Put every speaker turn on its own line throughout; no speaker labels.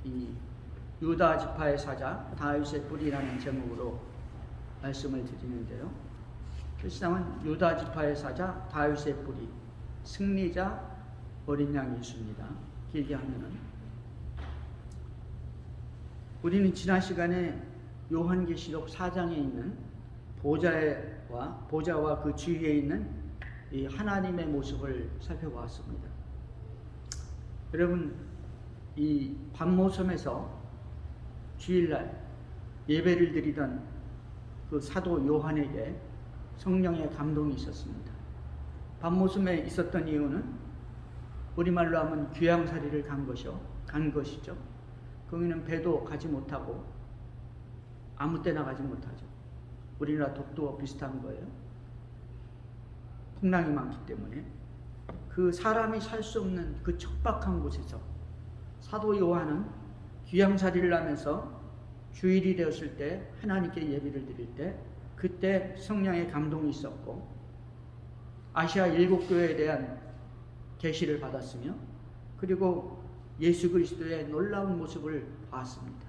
이 유다 지파의 사자 다윗의 뿌리라는 제목으로 말씀을 드리는데요. 그 시장은 유다 지파의 사자 다윗의 뿌리, 승리자 어린 양 예수입니다. 길게 하면은 우리는 지난 시간에 요한계시록 4장에 있는 보좌와 그 주위에 있는 이 하나님의 모습을 살펴보았습니다. 여러분, 이 밤모섬에서 주일날 예배를 드리던 그 사도 요한에게 성령의 감동이 있었습니다. 밤모섬에 있었던 이유는 우리말로 하면 귀양살이를 간 것이죠. 거기는 배도 가지 못하고 아무 때나 가지 못하죠. 우리나라 독도와 비슷한 거예요. 풍랑이 많기 때문에 그 사람이 살 수 없는 그 척박한 곳에서 사도 요한은 귀양살이를 하면서 주일이 되었을 때 하나님께 예배를 드릴 때 그때 성령의 감동이 있었고 아시아 7교회에 대한 계시를 받았으며 그리고 예수 그리스도의 놀라운 모습을 봤습니다.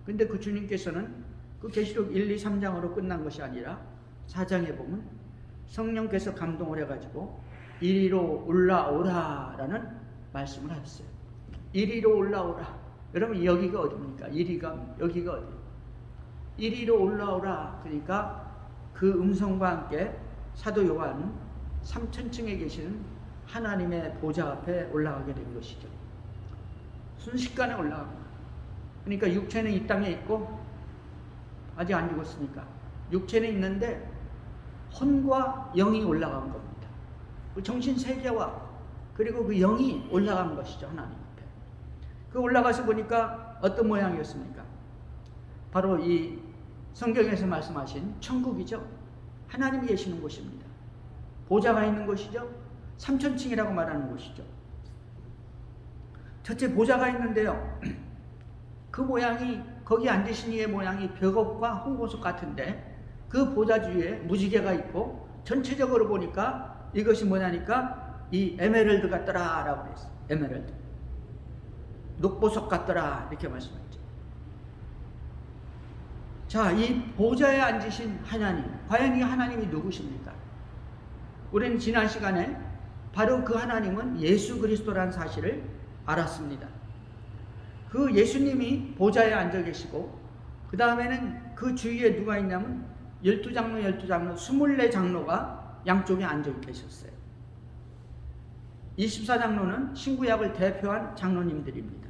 근데 그 주님께서는 그 계시록 1, 2, 3장으로 끝난 것이 아니라 4장에 보면 성령께서 감동을 해가지고 이리로 올라오라 라는 말씀을 하셨어요. 이리로 올라오라. 여러분 여기가 어디입니까? 여기가 어디? 이리로 올라오라. 그러니까 그 음성과 함께 사도 요한은 3000층에 계시는 하나님의 보좌 앞에 올라가게 된 것이죠. 순식간에 올라간 거예요. 그러니까 육체는 이 땅에 있고 아직 안 죽었으니까 육체는 있는데 혼과 영이 올라간 겁니다. 그 정신 세계와 그리고 그 영이 올라간 것이죠. 하나님 앞에. 그 올라가서 보니까 어떤 모양이었습니까? 바로 이 성경에서 말씀하신 천국이죠. 하나님이 계시는 곳입니다. 보좌가 있는 곳이죠. 3000층이라고 말하는 곳이죠. 첫째 보좌가 있는데요. 그 모양이 거기 앉으신 이의 모양이 벽옥과 홍보석 같은데 그 보좌 주위에 무지개가 있고 전체적으로 보니까 이것이 뭐냐니까 이 에메랄드 같더라 라고 그랬어요. 에메랄드. 녹보석 같더라 이렇게 말씀했죠. 자, 이 보좌에 앉으신 하나님, 과연 이 하나님이 누구십니까? 우리는 지난 시간에 바로 그 하나님은 예수 그리스도라는 사실을 알았습니다. 그 예수님이 보좌에 앉아 계시고 그 다음에는 그 주위에 누가 있냐면 12장로 24장로가 양쪽에 앉아 계셨어요. 24장로는 신구약을 대표한 장로님들입니다.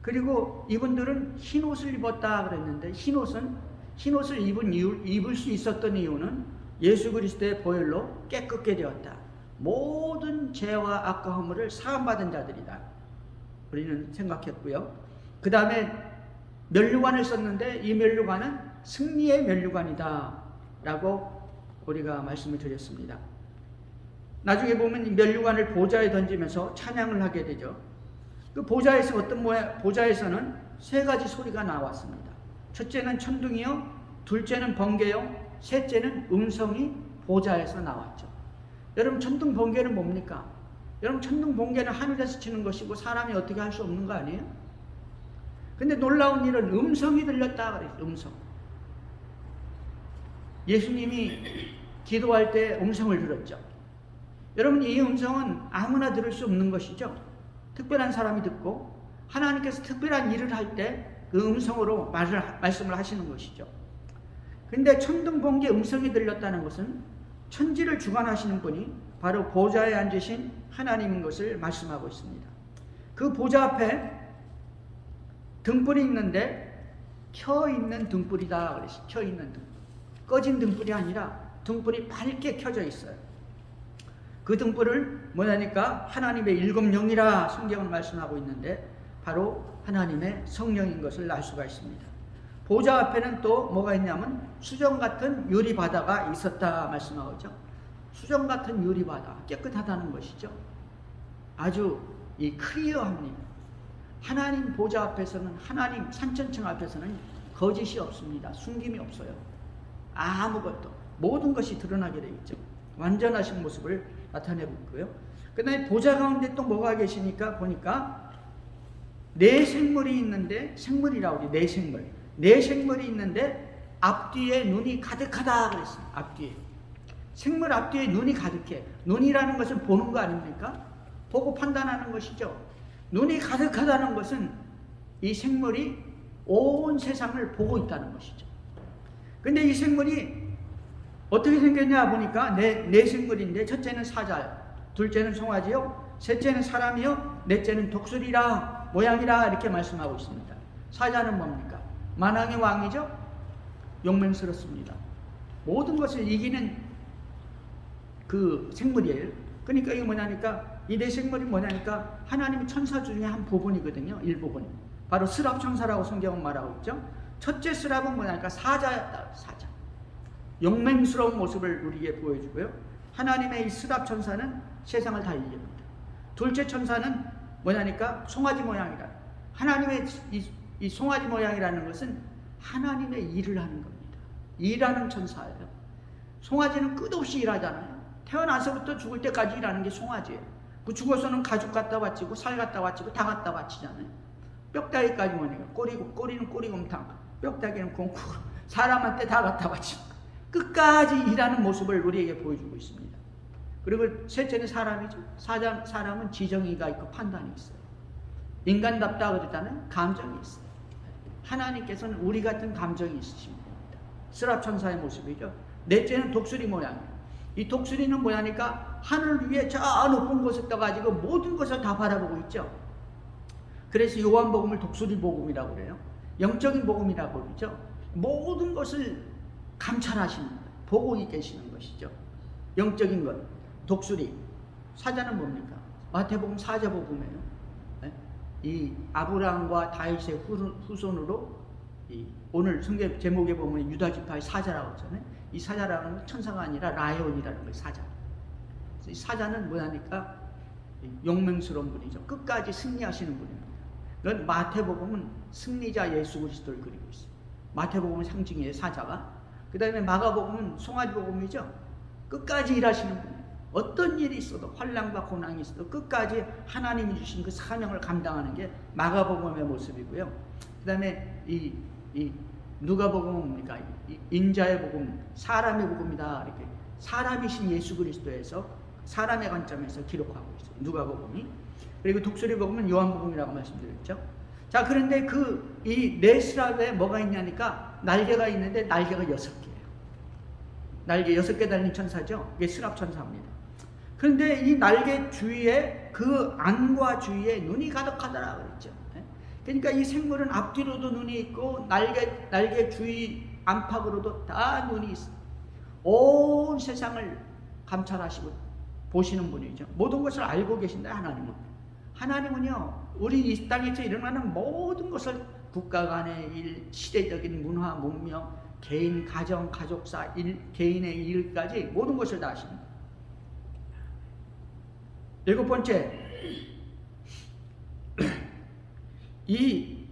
그리고 이분들은 흰옷을 입었다 그랬는데 흰옷을 입을 수 있었던 이유는 예수 그리스도의 보혈로 깨끗게 되었다. 모든 죄와 악과 허물을 사함받은 자들이다. 우리는 생각했고요. 그 다음에 면류관을 썼는데 이 면류관은 승리의 면류관이다 라고 우리가 말씀을 드렸습니다. 나중에 보면 이 면류관을 보좌에 던지면서 찬양을 하게 되죠. 그 보좌에서 보좌에서는 세 가지 소리가 나왔습니다. 첫째는 천둥이요, 둘째는 번개요, 셋째는 음성이 보좌에서 나왔죠. 여러분 천둥 번개는 뭡니까? 여러분 천둥 번개는 하늘에서 치는 것이고 사람이 어떻게 할 수 없는 거 아니에요? 근데 놀라운 일은 음성이 들렸다 그랬어요. 음성. 예수님이 기도할 때 음성을 들었죠. 여러분 이 음성은 아무나 들을 수 없는 것이죠. 특별한 사람이 듣고 하나님께서 특별한 일을 할 때 그 음성으로 말씀을 하시는 것이죠. 근데 천둥 번개 음성이 들렸다는 것은 천지를 주관하시는 분이 바로 보좌에 앉으신 하나님인 것을 말씀하고 있습니다. 그 보좌 앞에 등불이 있는데 켜있는 등불이다 그랬어요. 켜있는 등불. 꺼진 등불이 아니라 등불이 밝게 켜져 있어요. 그 등불을 뭐냐니까 하나님의 7영이라 성경은 말씀하고 있는데 바로 하나님의 성령인 것을 알 수가 있습니다. 보좌 앞에는 또 뭐가 있냐면 수정 같은 유리바다가 있었다 말씀하죠. 수정 같은 유리바다, 깨끗하다는 것이죠. 아주 이 클리어합니다. 하나님 보좌 앞에서는, 하나님 산천층 앞에서는 거짓이 없습니다. 숨김이 없어요. 아무것도, 모든 것이 드러나게 되어 있죠. 완전하신 모습을 나타내고 있고요. 그 다음에 보좌 가운데 또 뭐가 계시니까 보니까 네 생물이 있는데, 생물이라고 그래, 네 생물. 네 생물이 있는데 앞뒤에 눈이 가득하다 그랬습니다. 앞뒤에. 생물 앞뒤에 눈이 가득해. 눈이라는 것은 보는 거 아닙니까? 보고 판단하는 것이죠. 눈이 가득하다는 것은 이 생물이 온 세상을 보고 있다는 것이죠. 근데 이 생물이 어떻게 생겼냐 보니까 네 생물인데, 첫째는 사자요, 둘째는 송아지요, 셋째는 사람이요, 넷째는 독수리라 모양이라 이렇게 말씀하고 있습니다. 사자는 뭡니까? 만왕의 왕이죠. 용맹스럽습니다. 모든 것을 이기는 그 생물이에요. 그러니까 이게 뭐냐니까, 이 네 생물이 뭐냐니까 하나님의 천사 중에 한 부분이거든요. 일부분. 바로 스랍 천사라고 성경은 말하고 있죠. 첫째 스랍은 뭐냐니까 사자였다. 사자. 용맹스러운 모습을 우리에게 보여주고요. 하나님의 이 스랍 천사는 세상을 다 이깁니다. 둘째 천사는 뭐냐니까 송아지 모양이다. 하나님의 이 송아지 모양이라는 것은 하나님의 일을 하는 겁니다. 일하는 천사예요. 송아지는 끝없이 일하잖아요. 태어나서부터 죽을 때까지 일하는 게 송아지예요. 그 죽어서는 가죽 갖다 바치고 살 갖다 바치고 다 갖다 바치잖아요. 뼈다귀까지 뭐니까 꼬리는 꼬리곰탕, 뼈다귀는 콩쿠, 사람한테 다 갖다 바치고 끝까지 일하는 모습을 우리에게 보여주고 있습니다. 그리고 셋째는 사람이죠. 사람은 지정의가 있고 판단이 있어요. 인간답다 그러잖아요. 감정이 있어요. 하나님께서는 우리 같은 감정이 있으십니다. 스랍 천사의 모습이죠. 넷째는 독수리 모양이에요. 이 독수리는 뭐냐니까 하늘 위에 저 높은 곳에 떠가지고 모든 것을 다 바라보고 있죠. 그래서 요한복음을 독수리 복음이라고 그래요. 영적인 복음이라고 그러죠. 모든 것을 감찰하시는 거예요. 보고 계시는 것이죠. 영적인 것. 독수리. 사자는 뭡니까? 마태복음 사자복음이에요. 이 아브라함과 다윗의 후손으로 오늘 성경 제목에 보면 유다지파의 사자라고 했잖아요. 이 사자라는 건 천사가 아니라 라이온이라는 거예요. 사자. 이 사자는 뭐냐니까 용맹스러운 분이죠. 끝까지 승리하시는 분입니다. 그건 마태복음은 승리자 예수 그리스도를 그리고 있어요. 마태복음은 상징이에요. 사자가. 그 다음에 마가복음은 송아지복음이죠. 끝까지 일하시는 분이에요. 어떤 일이 있어도, 환난과 고난이 있어도 끝까지 하나님이 주신 그 사명을 감당하는 게 마가복음의 모습이고요. 그 다음에 이 누가복음은 뭡니까? 인자의 복음, 사람의 복음이다. 이렇게 사람이신 예수 그리스도에서 사람의 관점에서 기록하고 있어요. 누가복음이. 그리고 독수리 복음은 요한복음이라고 말씀드렸죠. 자, 그런데 이 네스랍에 뭐가 있냐니까 날개가 있는데 날개가 6개예요. 날개 6개 달린 천사죠. 이게 스랍 천사입니다. 그런데 이 날개 주위에 그 안과 주위에 눈이 가득하더라 그랬죠. 그러니까 이 생물은 앞뒤로도 눈이 있고 날개 주위 안팎으로도 다 눈이 있어요. 온 세상을 감찰하시고 보시는 분이죠. 모든 것을 알고 계신다. 하나님은요 우리 이 땅에서 일어나는 모든 것을 국가 간의 일, 시대적인 문화, 문명, 개인, 가정, 가족사, 개인의 일까지 모든 것을 다 아십니다. 7번째, 이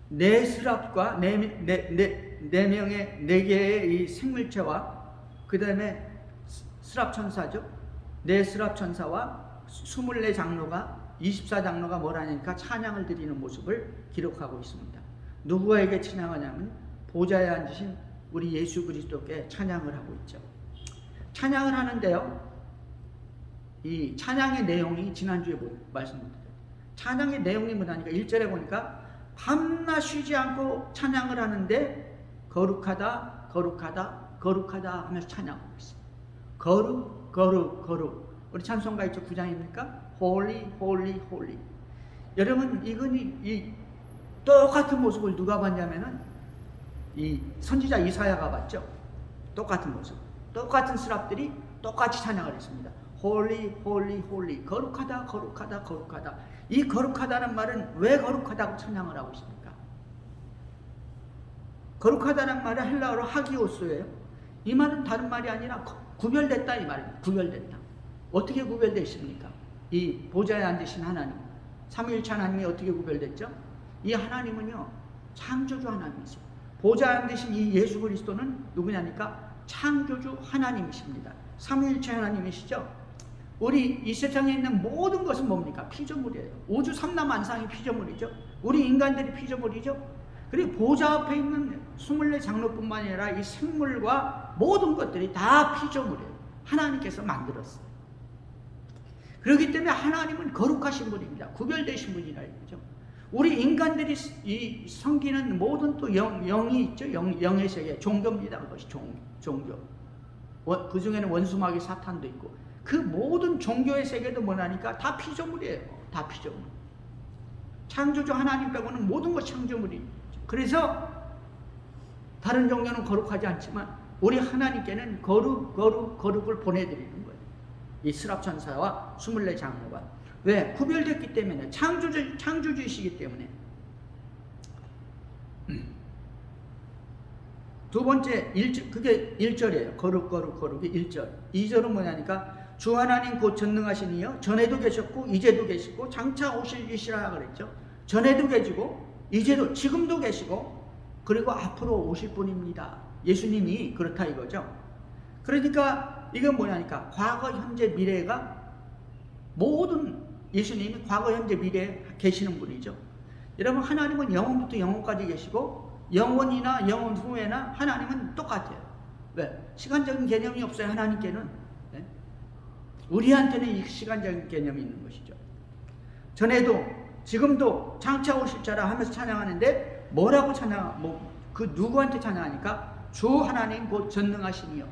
네스랍과 네 개의 이 생물체와 그 다음에 스랍 천사죠. 네 스랍 천사와 24장로가 24장로가 뭐라니까 찬양을 드리는 모습을 기록하고 있습니다. 누구에게 찬양하냐면 보좌에 앉으신 우리 예수 그리스도께 찬양을 하고 있죠. 찬양을 하는데요. 이 찬양의 내용이 지난주에 말씀드렸어요. 찬양의 내용이 뭐냐니까 1절에 보니까 밤낮 쉬지 않고 찬양을 하는데 거룩하다 거룩하다 거룩하다 하면서 찬양하고 있어요. 거룩 거룩 거룩. 우리 찬송가 있죠. 9장입니까? Holy Holy Holy. 여러분 이건 이 똑같은 모습을 누가 봤냐면은 이 선지자 이사야가 봤죠. 똑같은 모습. 똑같은 스랍들이 똑같이 찬양을 했습니다. Holy Holy Holy. 거룩하다 거룩하다 거룩하다. 이 거룩하다는 말은 왜 거룩하다고 찬양을 하고 있습니까? 거룩하다는 말은 헬라어로 하기오스예요. 이 말은 다른 말이 아니라 구별됐다 이 말입니다. 구별됐다. 어떻게 구별되어 있습니까? 이 보좌에 앉으신 하나님, 삼위일체 하나님이 어떻게 구별됐죠? 이 하나님은요 창조주 하나님이세요. 보좌에 앉으신 이 예수 그리스도는 누구냐니까 창조주 하나님이십니다. 삼위일체 하나님이시죠. 우리 이 세상에 있는 모든 것은 뭡니까? 피조물이에요. 우주 삼라만상이 피조물이죠. 우리 인간들이 피조물이죠. 그리고 보좌 앞에 있는 24 장로뿐만 아니라 이 생물과 모든 것들이 다 피조물이에요. 하나님께서 만들었어요. 그렇기 때문에 하나님은 거룩하신 분입니다. 구별되신 분이라 이거죠. 우리 인간들이 이 섬기는 모든 또 영이 있죠. 영의 세계, 종교입니다. 그것이 종교. 그 중에는 원수마귀 사탄도 있고, 그 모든 종교의 세계도 뭐냐니까 다 피조물이에요. 다 피조물. 창조주 하나님 빼고는 모든 것 창조물이. 그래서 다른 종교는 거룩하지 않지만 우리 하나님께는 거룩을 보내드리는 거예요. 이 스랍천사와 24 장로가. 왜? 구별됐기 때문에. 창조주이시기 때문에. 두 번째, 그게 1절이에요. 거룩이 1절. 2절은 뭐냐니까 주 하나님 곧 전능하신 이여 전에도 계셨고 이제도 계시고 장차 오실 이시라 그랬죠. 전에도 계시고 이제도 지금도 계시고 그리고 앞으로 오실 분입니다. 예수님이 그렇다 이거죠. 그러니까 이건 뭐냐니까 과거 현재 미래가 모든 예수님이 과거 현재 미래에 계시는 분이죠. 여러분 하나님은 영원부터 영원까지 계시고 영원이나 영원 후에나 하나님은 똑같아요. 왜? 시간적인 개념이 없어요. 하나님께는. 네? 우리한테는 이 시간적인 개념이 있는 것이죠. 전에도 지금도 장차 오실 자라 하면서 찬양하는데 뭐라고 그 누구한테 찬양하니까 주 하나님 곧 전능하시니요.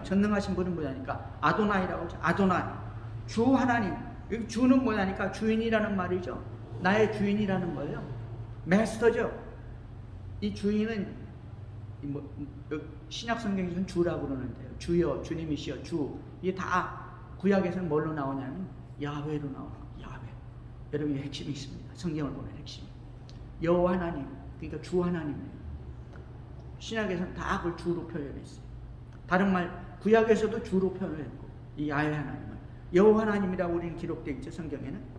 전능하신 분은 뭐냐니까 아도나이라고 하죠. 아도나이. 주 하나님. 여기 주는 뭐냐니까 주인이라는 말이죠. 나의 주인이라는 거예요. 마스터죠. 이 주인은 신약 성경에서는 주라고 그러는데요. 주여, 주님이시여, 주. 이게 다 구약에서는 뭘로 나오냐면 야훼로 나와요. 야훼. 여러분 이 핵심이 있습니다. 성경을 보면 핵심이. 여호와 하나님, 그러니까 주 하나님이에요. 신약에서는 다 그걸 주로 표현했어요. 다른 말 구약에서도 주로 표현했고 이 야훼 하나님은 여호와 하나님이라고 우리는 기록되어 있죠. 성경에는.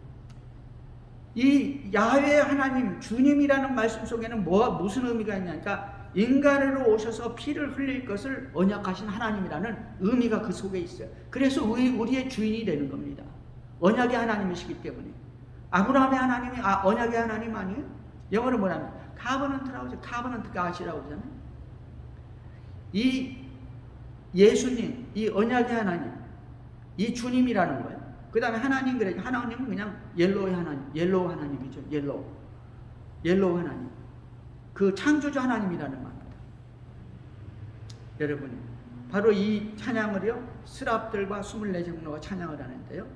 이 야훼 하나님 주님이라는 말씀 속에는 무슨 의미가 있냐니까 인간으로 오셔서 피를 흘릴 것을 언약하신 하나님이라는 의미가 그 속에 있어요. 그래서 우리의 주인이 되는 겁니다. 언약의 하나님이시기 때문에. 아브라함의 하나님이 언약의 하나님 아니에요? 영어로 뭐냐면 카버넌트라고 하죠. 카버넌트 가시라고 그러잖아요. 이 예수님, 이 언약의 하나님, 이 주님이라는 거예요. 그 다음에 하나님, 그래. 하나님은 그냥 옐로우 하나님이죠. 옐로우 하나님. 그 창조주 하나님이라는 말입니다. 여러분, 바로 이 찬양을요, 스랍들과 24 장로가 찬양을 하는데요.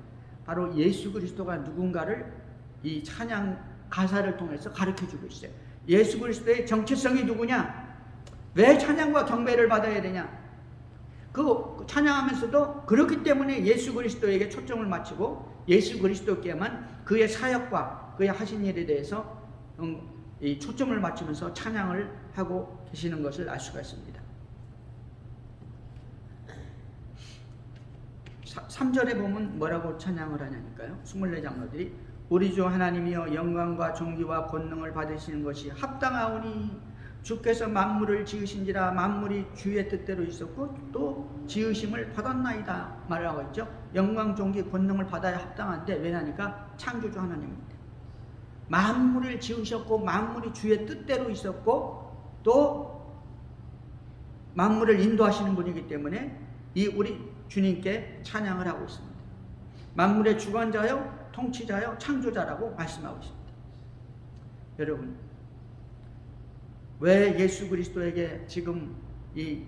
바로 예수 그리스도가 누군가를 이 찬양 가사를 통해서 가르쳐 주고 있어요. 예수 그리스도의 정체성이 누구냐? 왜 찬양과 경배를 받아야 되냐? 그 찬양하면서도 그렇기 때문에 예수 그리스도에게 초점을 맞추고 예수 그리스도께만 그의 사역과 그의 하신 일에 대해서 이 초점을 맞추면서 찬양을 하고 계시는 것을 알 수가 있습니다. 3절에 보면 뭐라고 찬양을 하냐니까요. 24 장로들이 우리 주 하나님이여 영광과 존귀와 권능을 받으시는 것이 합당하오니 주께서 만물을 지으신지라 만물이 주의 뜻대로 있었고 또 지으심을 받았나이다 말하고 있죠. 영광, 존귀, 권능을 받아야 합당한데 왜냐니까 창조주 하나님입니다. 만물을 지으셨고 만물이 주의 뜻대로 있었고 또 만물을 인도하시는 분이기 때문에 이 우리 주님께 찬양을 하고 있습니다. 만물의 주관자요, 통치자요, 창조자라고 말씀하고 있습니다. 여러분, 왜 예수 그리스도에게 지금 이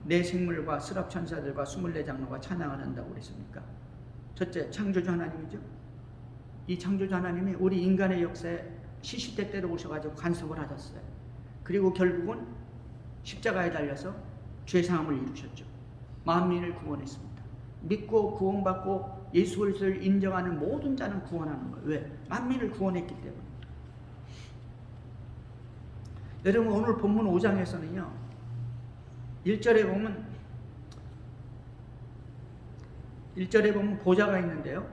내 생물과 스랍 천사들과 24 장로가 찬양을 한다고 그랬습니까? 첫째, 창조주 하나님이죠. 이 창조주 하나님이 우리 인간의 역사에 시시때때로 오셔가지고 간섭을 하셨어요. 그리고 결국은 십자가에 달려서 죄사함을 이루셨죠. 만민을 구원했습니다. 믿고 구원받고 예수 그리스도를 인정하는 모든 자는 구원하는 거예요. 왜? 만민을 구원했기 때문에. 여러분 오늘 본문 5장에서는요. 1절에 보면 보좌가 있는데요.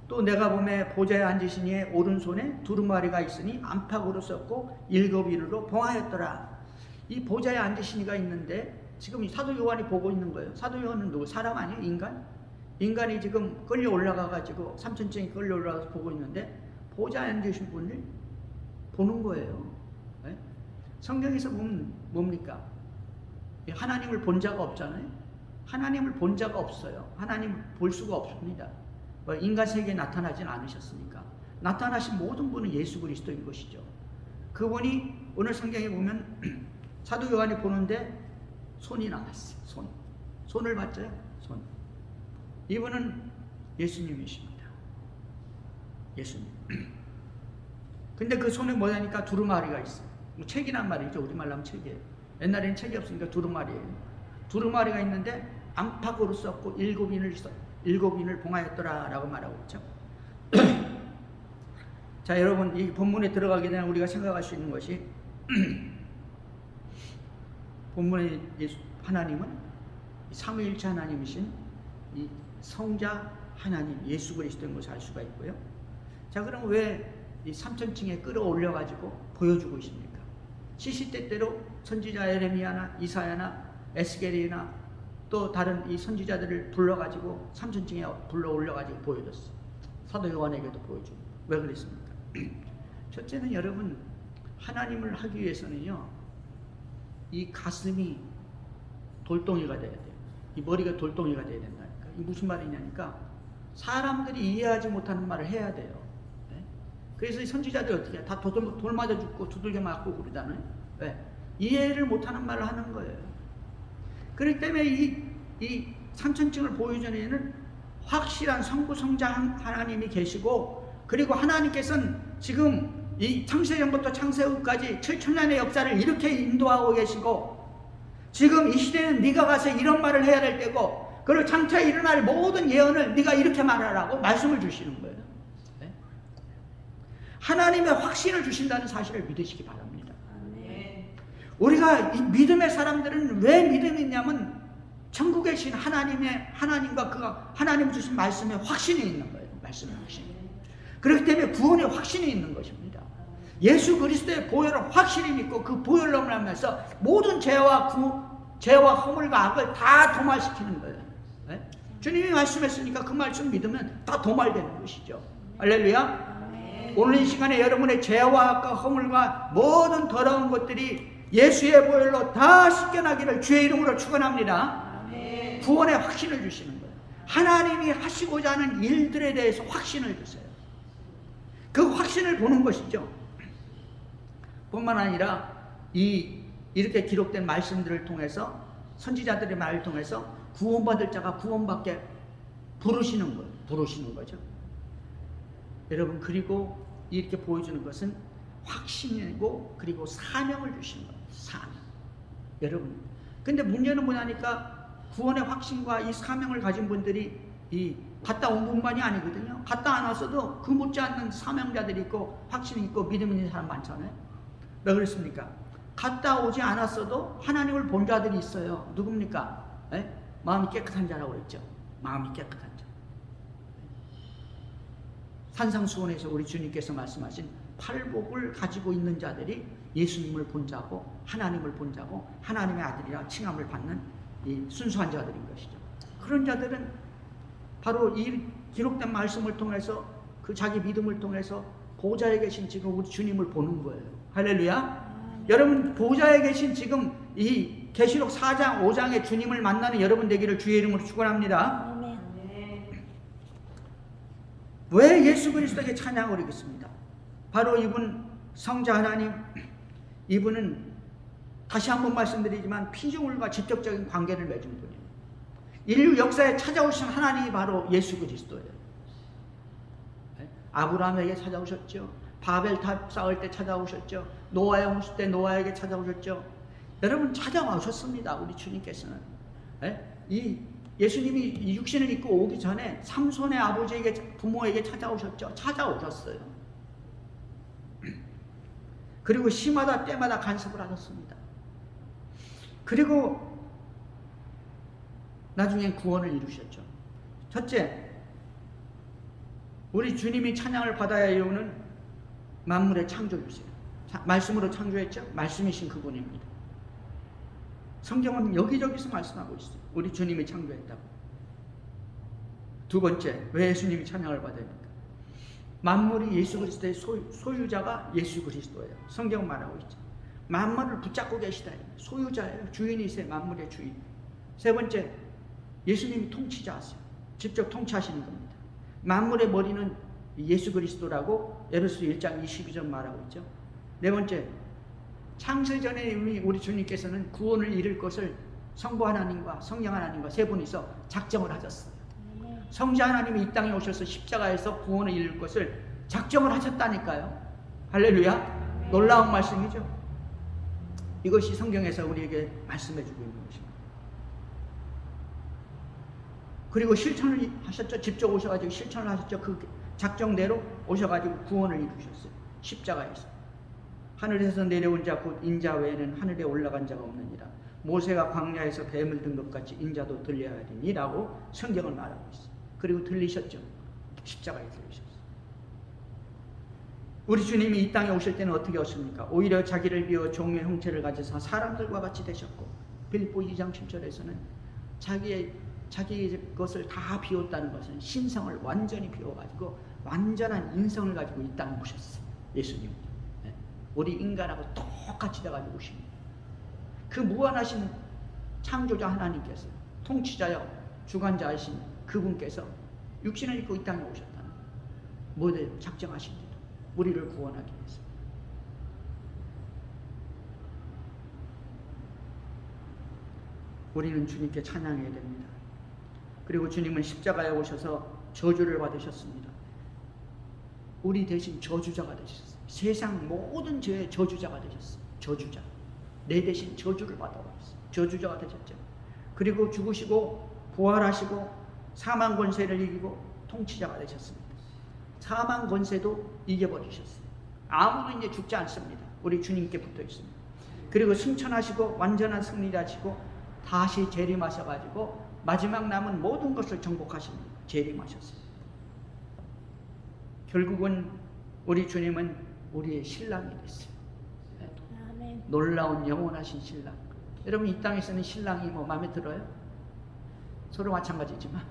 또 내가 보매 보좌에 앉으신 이의 오른손에 두루마리가 있으니 안팎으로 썼고 7인으로 봉하였더라. 이 보좌에 앉으신 이가 있는데 지금 이 사도 요한이 보고 있는 거예요. 사도 요한은 누구? 사람 아니에요? 인간? 인간이 지금 끌려 올라가가지고 삼천층에 끌려 올라가서 보고 있는데 보좌에 앉으신 분을 보는 거예요. 네? 성경에서 보면 뭡니까? 하나님을 본 자가 없잖아요. 하나님을 본 자가 없어요. 하나님을 볼 수가 없습니다. 인간 세계에 나타나진 않으셨으니까. 나타나신 모든 분은 예수 그리스도인 것이죠. 그분이 오늘 성경에 보면 사도 요한이 보는데 손이 나왔어요. 손을 봤죠? 손. 이분은 예수님이십니다. 예수님. 근데 그 손에 뭐냐니까 두루마리가 있어요. 책이란 말이죠. 우리말로 하면 책이에요. 옛날에는 책이 없으니까 두루마리예요. 두루마리가 있는데 안팎으로 썼고 일곱 인을 봉하였더라 라고 말하고 있죠. 자, 여러분, 이 본문에 들어가기 전에 우리가 생각할 수 있는 것이 본문의 하나님은 삼위일체 하나님이신 이 성자 하나님 예수 그리스도인 것을 알 수가 있고요. 자, 그럼 왜 이 삼천층에 끌어올려 가지고 보여주고 있습니까? 시시때때로 선지자 에레미야나 이사야나 에스겔이나 또 다른 이 선지자들을 불러가지고 삼천층에 불러 올려가지고 보여줬어요. 사도 요한에게도 보여주고. 왜 그랬습니까? 첫째는 여러분, 하나님을 하기 위해서는요, 이 가슴이 돌덩이가 돼야 돼요. 이 머리가 돌덩이가 돼야 된다니까. 이게 무슨 말이냐니까, 사람들이 이해하지 못하는 말을 해야 돼요. 네? 그래서 이 선지자들이 어떻게 해? 다 돌 맞아 죽고 두들겨 맞고 그러잖아요. 왜? 이해를 못하는 말을 하는 거예요. 그렇기 때문에 이 삼천층을 보여주는 확실한 성부성자 하나님이 계시고, 그리고 하나님께서는 지금 이 창세전부터 창세후까지 7천년의 역사를 이렇게 인도하고 계시고, 지금 이 시대는 네가 가서 이런 말을 해야 될 때고, 그리고 장차에 일어날 모든 예언을 네가 이렇게 말하라고 말씀을 주시는 거예요. 네? 하나님의 확신을 주신다는 사실을 믿으시기 바랍니다. 우리가 이 믿음의 사람들은 왜 믿음이 있냐면 천국에 계신 하나님과 그가 하나님 주신 말씀에 확신이 있는 거예요. 말씀의 확신이. 그렇기 때문에 구원의 확신이 있는 것입니다. 예수 그리스도의 보혈을 확실히 믿고 그 보혈로 하면서 모든 죄와 허물과 악을 다 도말시키는 거예요. 네? 주님이 말씀했으니까 그 말씀 믿으면 다 도말되는 것이죠. 할렐루야. 오늘 이 시간에 여러분의 죄와 악과 허물과 모든 더러운 것들이 예수의 보혈로 다 씻겨나기를 주의 이름으로 축원합니다. 구원의 확신을 주시는 거예요. 하나님이 하시고자 하는 일들에 대해서 확신을 주세요. 그 확신을 보는 것이죠. 뿐만 아니라 이렇게 기록된 말씀들을 통해서, 선지자들의 말을 통해서 구원받을 자가 구원받게 부르시는 거죠. 여러분, 그리고 이렇게 보여주는 것은 확신이고, 그리고 사명을 주시는 거예요. 사명. 여러분, 근데 문제는 뭐냐니까, 구원의 확신과 이 사명을 가진 분들이 갔다 온 분만이 아니거든요. 갔다 안 왔어도 그 못지않는 사명자들이 있고 확신이 있고 믿음 있는 사람 많잖아요. 왜 그렇습니까? 갔다 오지 않았어도 하나님을 본 자들이 있어요. 누굽니까? 에? 마음이 깨끗한 자라고 그랬죠. 마음이 깨끗한 자. 산상수훈에서 우리 주님께서 말씀하신 팔복을 가지고 있는 자들이 예수님을 본 자고 하나님을 본 자고 하나님의 아들이라 칭함을 받는 이 순수한 자들인 것이죠. 그런 자들은 바로 이 기록된 말씀을 통해서 그 자기 믿음을 통해서 보좌에 계신 지금 우리 주님을 보는 거예요. 할렐루야. 여러분, 보좌에 계신 지금 이 계시록 4장 5장의 주님을 만나는 여러분 되기를 주의 이름으로 축원합니다. 왜 예수 그리스도에게 찬양을 올리겠습니다. 바로 이분 성자 하나님, 이분은 다시 한번 말씀드리지만 피조물과 직접적인 관계를 맺은 분이에요. 인류 역사에 찾아오신 하나님이 바로 예수 그리스도예요. 아브라함에게 찾아오셨죠. 바벨탑 쌓을 때 찾아오셨죠. 노아에 오실 때 노아에게 찾아오셨죠. 여러분, 찾아오셨습니다. 우리 주님께서는. 이 예수님이 육신을 입고 오기 전에 삼손의 아버지에게, 부모에게 찾아오셨죠. 찾아오셨어요. 그리고 시마다 때마다 간섭을 하셨습니다. 그리고 나중엔 구원을 이루셨죠. 첫째, 우리 주님이 찬양을 받아야 할 이유는 만물의 창조주세요. 말씀으로 창조했죠. 말씀이신 그분입니다. 성경은 여기저기서 말씀하고 있어요. 우리 주님이 창조했다고. 두 번째, 왜 예수님이 찬양을 받아야 됩니까? 만물이 예수 그리스도의 소유자가 예수 그리스도예요. 성경 말하고 있죠. 만물을 붙잡고 계시다. 소유자예요. 주인이세요. 만물의 주인. 세 번째, 예수님이 통치자하세요. 직접 통치하시는 겁니다. 만물의 머리는 예수 그리스도라고 에베소 1장 22절 말하고 있죠. 네 번째, 창세전에 우리 주님께서는 구원을 이룰 것을 성부 하나님과 성령 하나님과 세 분이서 작정을 하셨어요. 성자 하나님이 이 땅에 오셔서 십자가에서 구원을 이룰 것을 작정을 하셨다니까요. 할렐루야. 놀라운 말씀이죠. 이것이 성경에서 우리에게 말씀해주고 있는 것입니다. 그리고 실천을 하셨죠. 직접 오셔가지고 실천을 하셨죠. 그 작정대로 오셔가지고 구원을 이루셨어요. 십자가에서. 하늘에서 내려온 자 곧 인자 외에는 하늘에 올라간 자가 없느니라. 모세가 광야에서 뱀을 든 것 같이 인자도 들려야 하리니라고 성경을 말하고 있어요. 그리고 들리셨죠. 십자가에 들리셨어요. 우리 주님이 이 땅에 오실 때는 어떻게 오십니까? 오히려 자기를 비워 종의 형체를 가져서 사람들과 같이 되셨고, 빌립보 2장 7절에서는 자기 것을 다 비웠다는 것은 신성을 완전히 비워가지고 완전한 인성을 가지고 이 땅에 오셨어요. 예수님. 우리 인간하고 똑같이 돼가지고 오십니다. 그 무한하신 창조자 하나님께서, 통치자여 주관자이신 그분께서 육신을 입고 이 땅에 오셨다는 뭐를 작정하신 대로 우리를 구원하기 위해서. 우리는 주님께 찬양해야 됩니다. 그리고 주님은 십자가에 오셔서 저주를 받으셨습니다. 우리 대신 저주자가 되셨어요. 세상 모든 죄의 저주자가 되셨어요. 저주자. 내 대신 저주를 받아버렸어요. 저주자가 되셨죠. 그리고 죽으시고 부활하시고 사망 권세를 이기고 통치자가 되셨습니다. 사망 권세도 이겨버리셨어요. 아무도 이제 죽지 않습니다. 우리 주님께 붙어 있습니다. 그리고 승천하시고 완전한 승리를 하시고 다시 재림하셔가지고 마지막 남은 모든 것을 정복하십니다. 재림하셨어요. 결국은 우리 주님은 우리의 신랑이 됐어요. 아멘. 놀라운 영원하신 신랑. 여러분 이 땅에서는 신랑이 뭐 마음에 들어요? 서로 마찬가지지만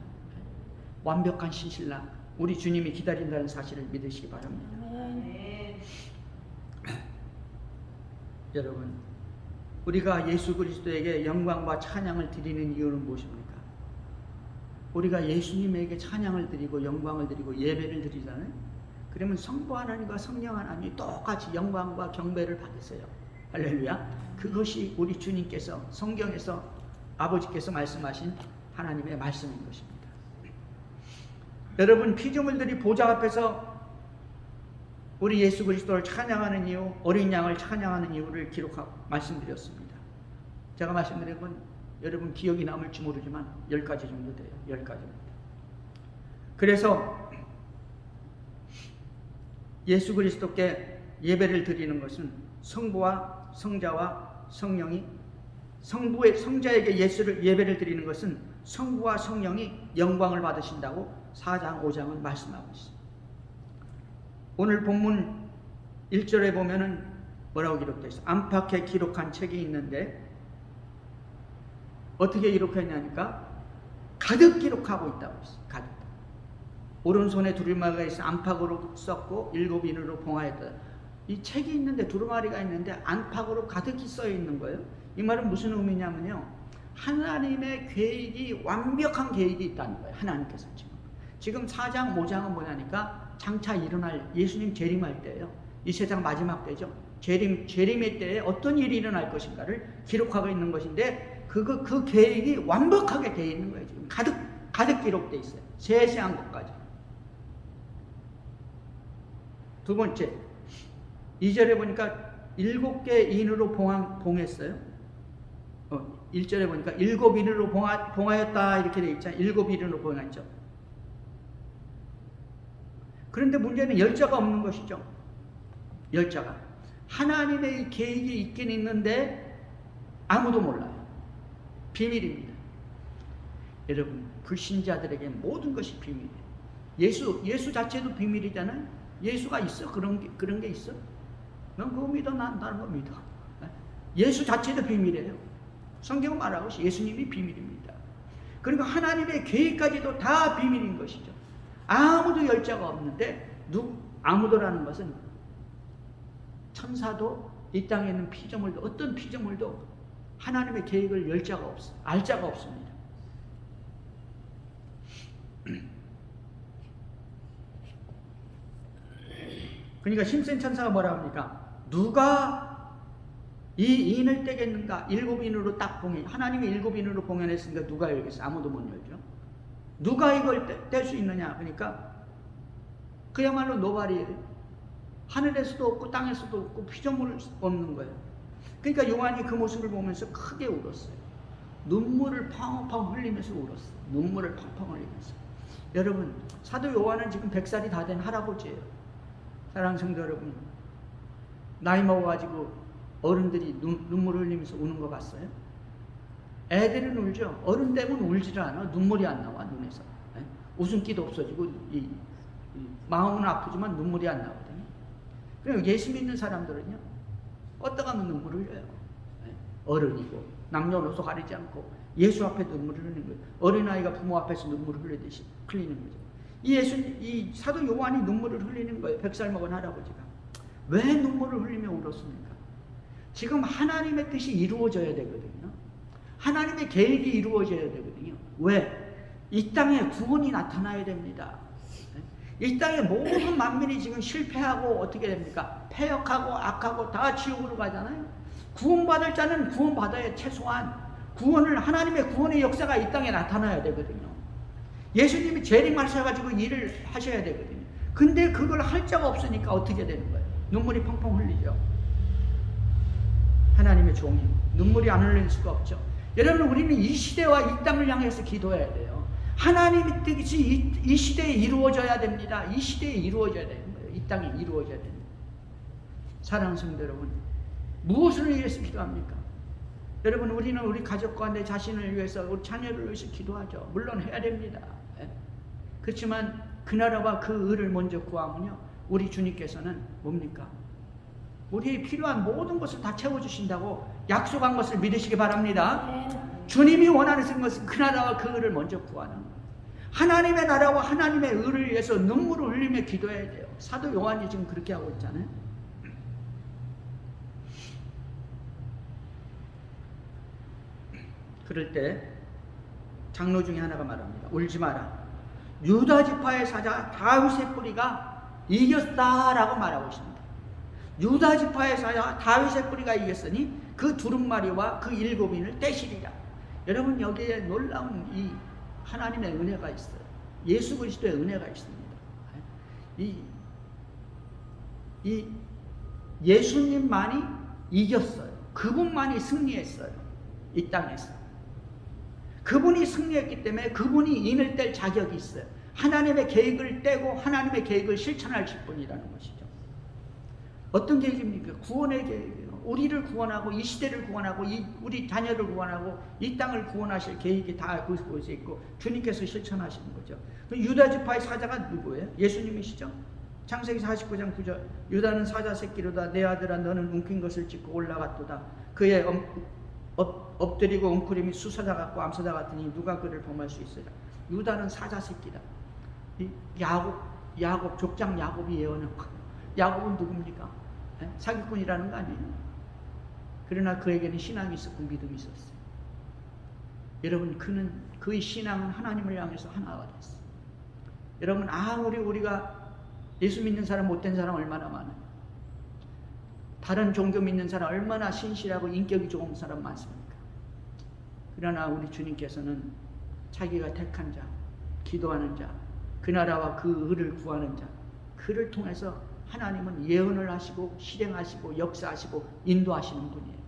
완벽한 신신랑 우리 주님이 기다린다는 사실을 믿으시기 바랍니다. 아멘. 여러분 우리가 예수 그리스도에게 영광과 찬양을 드리는 이유는 무엇입니까? 우리가 예수님에게 찬양을 드리고 영광을 드리고 예배를 드리잖아요. 그러면 성부 하나님과 성령 하나님이 똑같이 영광과 경배를 받으세요. 할렐루야. 그것이 우리 주님께서 성경에서 아버지께서 말씀하신 하나님의 말씀인 것입니다. 여러분 피조물들이 보좌 앞에서 우리 예수 그리스도를 찬양하는 이유, 어린 양을 찬양하는 이유를 기록하고 말씀드렸습니다. 제가 말씀드린 건 여러분 기억이 남을지 모르지만 10가지 정도 돼요. 10가지입니다. 그래서 예수 그리스도께 예배를 드리는 것은 성부와 성자와 성령이 성자에게 예배를 드리는 것은 성부와 성령이 영광을 받으신다고 4장 5장은 말씀하고 있습니다. 오늘 본문 1절에 보면은 뭐라고 기록되어 있어요? 안팎에 기록한 책이 있는데 어떻게 기록했냐니까 가득 기록하고 있다고 했어요. 가득. 오른손에 두루마리가 있어 안팎으로 썼고 7인으로 봉하였다. 이 책이 있는데 두루마리가 있는데 안팎으로 가득히 써 있는 거예요. 이 말은 무슨 의미냐면요. 하나님의 계획이 완벽한 계획이 있다는 거예요. 하나님께서 지금 4장 5장은 뭐냐니까 장차 일어날 예수님 재림할 때예요. 이 세상 마지막 때죠. 재림의 때에 어떤 일이 일어날 것인가를 기록하고 있는 것인데 그 계획이 완벽하게 되어 있는 거예요. 지금 가득 기록되어 있어요. 세세한 것까지. 두 번째, 2절에 보니까 7개 인으로 봉했어요. 1절에 보니까 7인으로 봉하였다 이렇게 되어 있잖아요. 7인으로 봉했죠. 그런데 문제는 열자가 없는 것이죠. 열자가. 하나님의 계획이 있긴 있는데 아무도 몰라요. 비밀입니다. 여러분, 불신자들에게 모든 것이 비밀이에요. 예수 자체도 비밀이잖아요. 예수가 있어? 그런 게 있어? 넌 그거 믿어? 난 다른 거 믿어. 예수 자체도 비밀이에요. 성경 말하고 예수님이 비밀입니다. 그리고 하나님의 계획까지도 다 비밀인 것이죠. 아무도 열자가 없는데 아무도라는 것은 천사도 이 땅에 있는 피조물도 어떤 피조물도 하나님의 계획을 열 자가 없어요. 알 자가 없습니다. 그러니까 심센 천사가 뭐라 합니까? 누가 이 인을 떼겠는가? 7인으로 딱 하나님이 7인으로 봉헌했으니까 누가 열겠어요? 아무도 못 열죠. 누가 이걸 뗄 수 있느냐? 그러니까 그야말로 노발이에요. 하늘에서도 없고 땅에서도 없고 피조물 없는 거예요. 그러니까 요한이 그 모습을 보면서 크게 울었어요. 눈물을 펑펑 흘리면서 울었어요. 눈물을 펑펑 흘리면서. 여러분, 사도 요한은 지금 100살이 다 된 할아버지예요. 사랑하는 성도 여러분, 나이 먹어가지고 어른들이 눈물을 흘리면서 우는 거 봤어요? 애들은 울죠. 어른 되면 울지를 않아. 눈물이 안 나와, 눈에서. 웃음기도 없어지고 마음은 아프지만 눈물이 안 나거든요. 그리고 예수 믿는 사람들은요, 껐다가면 눈물을 흘려요. 어른이고 남녀노소 가리지 않고 예수 앞에 눈물을 흘리는 거예요. 어린아이가 부모 앞에서 눈물을 흘리듯이 흘리는 거죠. 이 사도 요한이 눈물을 흘리는 거예요. 100살 먹은 할아버지가. 왜 눈물을 흘리며 울었습니까? 지금 하나님의 뜻이 이루어져야 되거든요. 하나님의 계획이 이루어져야 되거든요. 왜? 이 땅에 구원이 나타나야 됩니다. 이 땅에 모든 만민이 지금 실패하고 어떻게 됩니까? 패역하고 악하고 다 지옥으로 가잖아요. 구원받을 자는 구원받아야 최소한 하나님의 구원의 역사가 이 땅에 나타나야 되거든요. 예수님이 재림하셔가지고 일을 하셔야 되거든요. 근데 그걸 할 자가 없으니까 어떻게 되는 거예요? 눈물이 펑펑 흘리죠. 하나님의 종이 눈물이 안 흘릴 수가 없죠. 여러분, 우리는 이 시대와 이 땅을 향해서 기도해야 돼요. 하나님의 뜻이 이 시대에 이루어져야 됩니다. 이 시대에 이루어져야 되는 거예요. 이 땅에 이루어져야 됩니다. 사랑하는 성도 여러분, 무엇을 위해서 기도합니까? 여러분, 우리는 우리 가족과 내 자신을 위해서, 우리 자녀를 위해서 기도하죠. 물론 해야 됩니다. 그렇지만 그 나라와 그 의를 먼저 구하면요, 우리 주님께서는 뭡니까? 우리의 필요한 모든 것을 다 채워주신다고 약속한 것을 믿으시기 바랍니다. 주님이 원하는 것은 그 나라와 그 의를 먼저 구하는 거예요. 하나님의 나라와 하나님의 의를 위해서 눈물을 흘리며 기도해야 돼요. 사도 요한이 지금 그렇게 하고 있잖아요. 그럴 때 장로 중에 하나가 말합니다. 울지 마라. 유다 지파의 사자 다윗의 뿌리가 이겼다라고 말하고 있습니다. 유다 지파의 사자 다윗의 뿌리가 이겼으니 그 두루마리와 그 7인을 떼시리라. 여러분, 여기에 놀라운 이 하나님의 은혜가 있어요. 예수 그리스도의 은혜가 있습니다. 이 예수님만이 이겼어요. 그분만이 승리했어요. 이 땅에서. 그분이 승리했기 때문에 그분이 인을 뗄 자격이 있어요. 하나님의 계획을 떼고 하나님의 계획을 실천하실 분이라는 것이죠. 어떤 계획입니까? 구원의 계획이에요. 우리를 구원하고 이 시대를 구원하고 우리 자녀를 구원하고 이 땅을 구원하실 계획이 다 그곳에 있고 주님께서 실천하시는 거죠. 유다 지파의 사자가 누구예요? 예수님이시죠. 창세기 49장 9절 유다는 사자 새끼로다. 내 아들아 너는 움킨 것을 찢고 올라갔도다. 그의 엎드리고 웅크림이 수사자 같고 암사자 같으니 누가 그를 범할 수 있으리라. 유다는 사자 새끼다. 야곱 족장 야곱이 예언한 거. 야곱은 누굽니까? 사기꾼이라는 거 아니에요? 그러나 그에게는 신앙이 있었고 믿음이 있었어요. 여러분, 그의 신앙은 하나님을 향해서 하나가 됐어요. 여러분, 아무리 우리가 예수 믿는 사람 못된 사람 얼마나 많아요. 다른 종교 믿는 사람 얼마나 신실하고 인격이 좋은 사람 많습니까? 그러나 우리 주님께서는 자기가 택한 자, 기도하는 자, 그 나라와 그 의를 구하는 자, 그를 통해서 하나님은 예언을 하시고 실행하시고 역사하시고 인도하시는 분이에요.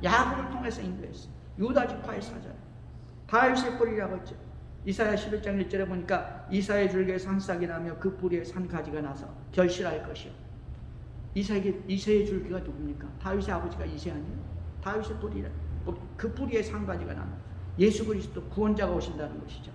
야곱을 통해서 인도했어요. 유다 지파의 사자예요. 다윗의 뿌리라고 했죠. 이사야 11장 1절에 보니까 이사의 줄기에서 한 싹이 나며 그 뿌리에서 한 가지가 나서 결실할 것이요. 이새의 줄기가 누굽니까? 다윗의 아버지가 이새 아니에요? 다윗의 뿌리라. 그 뿌리에서 한 가지가 나면 예수 그리스도 구원자가 오신다는 것이죠.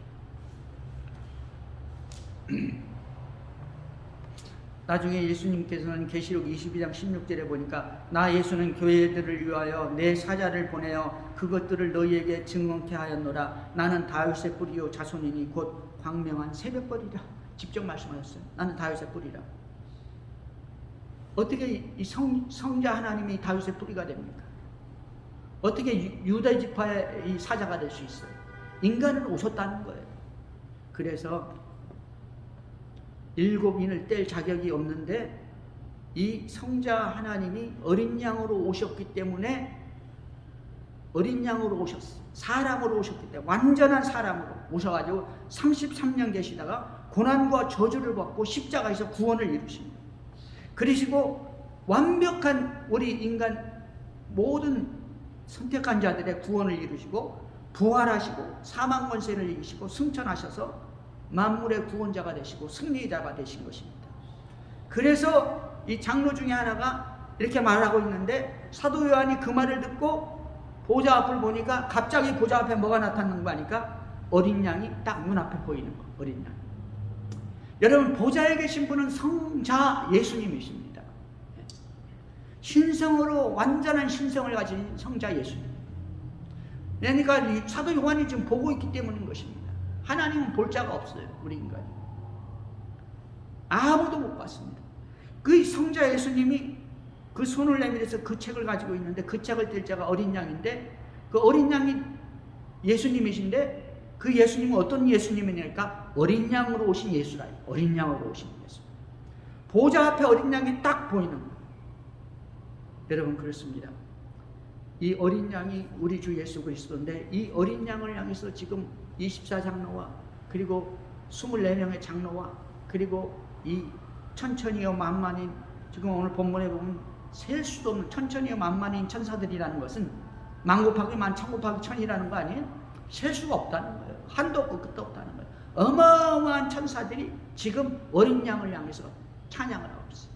나중에 예수님께서는 계시록 22장 16절에 보니까 나 예수는 교회들을 위하여 내 사자를 보내어 그것들을 너희에게 증언케 하였노라. 나는 다윗의 뿌리요 자손이니 곧 광명한 새벽벌이라. 직접 말씀하셨어요. 나는 다윗의 뿌리라. 어떻게 이 성자 하나님이 다윗의 뿌리가 됩니까? 어떻게 유다 지파의 이 사자가 될 수 있어요? 인간은 오셨다는 거예요. 그래서 7인을 뗄 자격이 없는데 이 성자 하나님이 어린 양으로 오셨기 때문에 어린 양으로 오셨어요. 사람으로 오셨기 때문에 완전한 사람으로 오셔가지고 33년 계시다가 고난과 저주를 받고 십자가에서 구원을 이루십니다. 그러시고 완벽한 우리 인간 모든 선택한 자들의 구원을 이루시고 부활하시고 사망 권세를 이기시고 승천하셔서 만물의 구원자가 되시고 승리자가 되신 것입니다. 그래서 이 장로 중에 하나가 이렇게 말하고 있는데 사도 요한이 그 말을 듣고 보좌 앞을 보니까 갑자기 보좌 앞에 뭐가 나타나는 거 아니까 어린 양이 딱 눈앞에 보이는 거. 어린 양. 여러분 보좌에 계신 분은 성자 예수님이십니다. 신성으로 완전한 신성을 가진 성자 예수님. 그러니까 사도 요한이 지금 보고 있기 때문인 것입니다. 하나님은 볼 자가 없어요. 우리 인간이. 아무도 못 봤습니다. 그 성자 예수님이 그 손을 내밀어서 그 책을 가지고 있는데 그 책을 뗄 자가 어린 양인데 그 어린 양이 예수님이신데 그 예수님은 어떤 예수님이니까 어린 양으로 오신 예수라. 어린 양으로 오신 예수. 보좌 앞에 어린 양이 딱 보이는 거예요. 여러분 그렇습니다. 이 어린 양이 우리 주 예수 그리스도인데 이 어린 양을 향해서 지금 24장로와 그리고 24명의 장로와 그리고 이 천천히요 만만인 지금 오늘 본문에 보면 셀 수도 없는 천천히요 만만인 천사들이라는 것은 만 곱하기 만 천 곱하기 천이라는 거 아니에요? 셀 수가 없다는 거예요. 한도 없고 끝도 없다는 거예요. 어마어마한 천사들이 지금 어린 양을 향해서 찬양을 하고 있어요.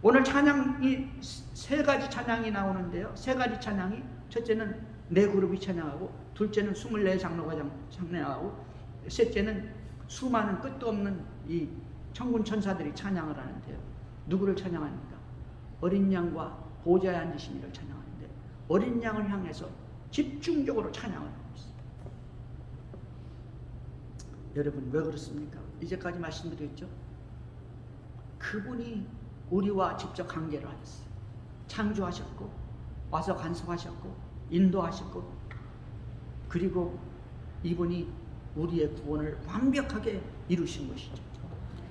오늘 찬양이 세 가지 찬양이 나오는데요. 세 가지 찬양이 첫째는 네 그룹이 찬양하고 둘째는 24장로가 찬양하고 셋째는 수많은 끝도 없는 이 천군 천사들이 찬양을 하는데요. 누구를 찬양합니까? 어린 양과 보좌에 앉으신 이를 찬양하는데 어린 양을 향해서 집중적으로 찬양을 하고 있습니다. 여러분 왜 그렇습니까? 이제까지 말씀드렸죠. 그분이 우리와 직접 관계를 하셨어요. 창조하셨고 와서 간섭하셨고 인도하셨고 그리고 이분이 우리의 구원을 완벽하게 이루신 것이죠.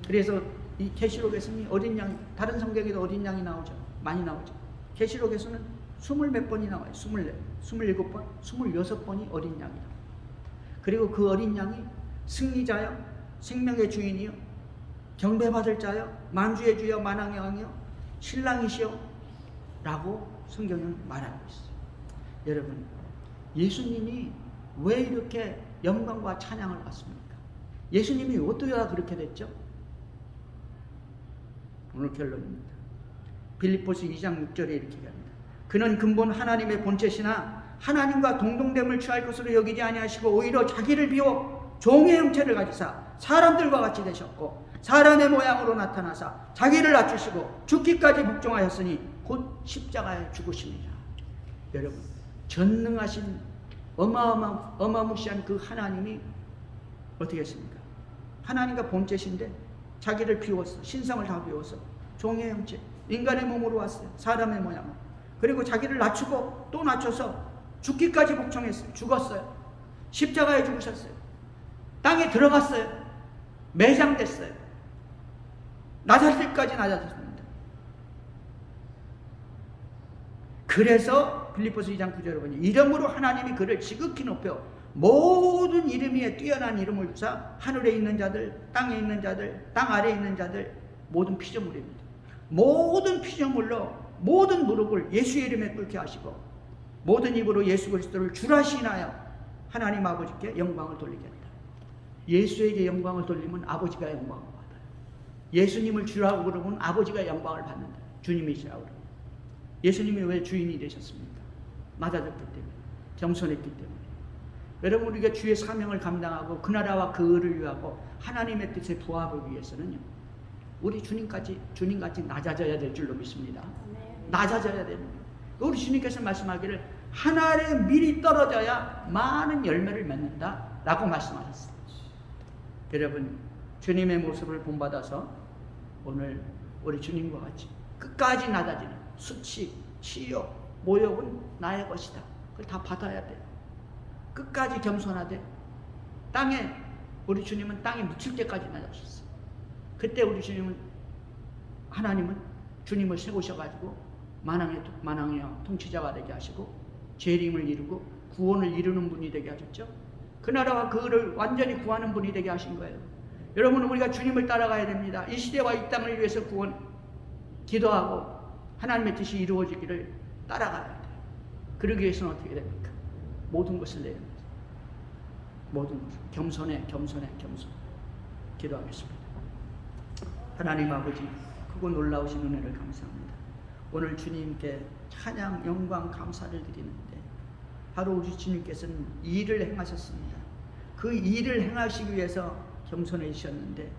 그래서 이 계시록에서는 어린 양, 다른 성경에도 어린 양이 나오죠. 많이 나오죠. 계시록에서는 20몇 번이 나와요. 24, 27번, 26번이 어린 양이다. 그리고 그 어린 양이 승리자요, 생명의 주인이요, 경배받을 자요, 만주의 주여, 만왕의 왕이요, 신랑이시여 라고 성경은 말하고 있어요. 여러분 예수님이 왜 이렇게 영광과 찬양을 받습니까? 예수님이 어떻게 그렇게 됐죠? 오늘 결론입니다. 빌립보서 2장 6절에 이렇게 합니다. 그는 근본 하나님의 본체시나 하나님과 동등됨을 취할 것으로 여기지 아니하시고 오히려 자기를 비워 종의 형체를 가지사 사람들과 같이 되셨고 사람의 모양으로 나타나사 자기를 낮추시고 죽기까지 복종하였으니 곧 십자가에 죽으심이라. 여러분 전능하신 어마무시한 그 하나님이 어떻게 했습니까? 하나님과 본체신데 자기를 비워서 신성을 다 비워서 종의 형체 인간의 몸으로 왔어요. 사람의 모양으로. 그리고 자기를 낮추고 또 낮춰서 죽기까지 복종했어요. 죽었어요. 십자가에 죽으셨어요. 땅에 들어갔어요. 매장됐어요. 낮아질까지 낮아졌습니다. 그래서 빌립보서 2장 9절에 보니 이름으로 하나님이 그를 지극히 높여 모든 이름 위에 뛰어난 이름을 주사 하늘에 있는 자들, 땅에 있는 자들, 땅 아래에 있는 자들 모든 피조물입니다. 모든 피조물로 모든 무릎을 예수의 이름에 꿇게 하시고 모든 입으로 예수 그리스도를 주라 시인하여 하나님 아버지께 영광을 돌리겠다. 예수에게 영광을 돌리면 아버지가 영광을 받아요. 예수님을 주라고 그러면 아버지가 영광을 받는다. 주님이시라고 그러면. 예수님이 왜 주인이 되셨습니까? 맞아졌기 때문에, 겸손했기 때문에. 여러분 우리가 주의 사명을 감당하고 그 나라와 그 의를 위하고 하나님의 뜻에 부합하기 위해서는요 우리 주님같이 낮아져야 될 줄로 믿습니다.
아멘.
낮아져야 됩니다. 우리 주님께서 말씀하기를 한 알에 밀이 떨어져야 많은 열매를 맺는다 라고 말씀하셨어요. 여러분, 주님의 모습을 본받아서 오늘 우리 주님과 같이 끝까지 낮아지는 수치, 치욕, 모욕은 나의 것이다. 그걸 다 받아야 돼요. 끝까지 겸손하되 땅에, 우리 주님은 땅에 묻힐 때까지 낮아졌어요. 그때 우리 하나님은 주님을 세우셔가지고 만왕의 통치자가 되게 하시고 재림을 이루고 구원을 이루는 분이 되게 하셨죠. 그 나라와 그를 완전히 구하는 분이 되게 하신 거예요. 여러분, 우리가 주님을 따라가야 됩니다. 이 시대와 이 땅을 위해서 기도하고 하나님의 뜻이 이루어지기를 따라가야 돼요. 그러기 위해서는 어떻게 됩니까? 모든 것을 내립니다. 모든 것을 겸손해 기도하겠습니다. 하나님 아버지, 크고 놀라우신 은혜를 감사합니다. 오늘 주님께 찬양, 영광, 감사를 드리는데 바로 우리 주님께서는 이 일을 행하셨습니다. 그 일을 행하시기 위해서 겸손해지셨는데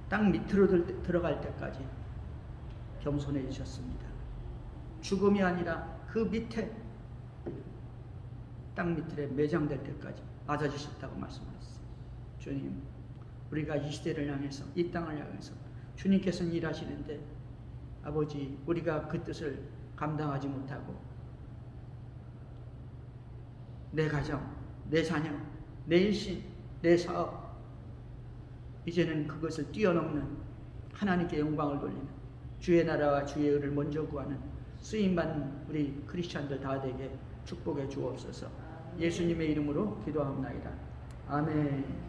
땅 밑으로 들어갈 때까지 겸손해지셨습니다. 죽음이 아니라 그 밑에 땅 밑에 매장될 때까지 낮아지셨다고 말씀하셨어요. 주님, 우리가 이 시대를 향해서, 이 땅을 향해서 주님께서는 일하시는데 아버지, 우리가 그 뜻을 감당하지 못하고 내 가정, 내 자녀, 내 일신, 내 사업, 이제는 그것을 뛰어넘는 하나님께 영광을 돌리는 주의 나라와 주의 의를 먼저 구하는 쓰임받는 우리 크리스찬들 다 되게 축복해 주옵소서. 예수님의 이름으로 기도합니다. 아멘.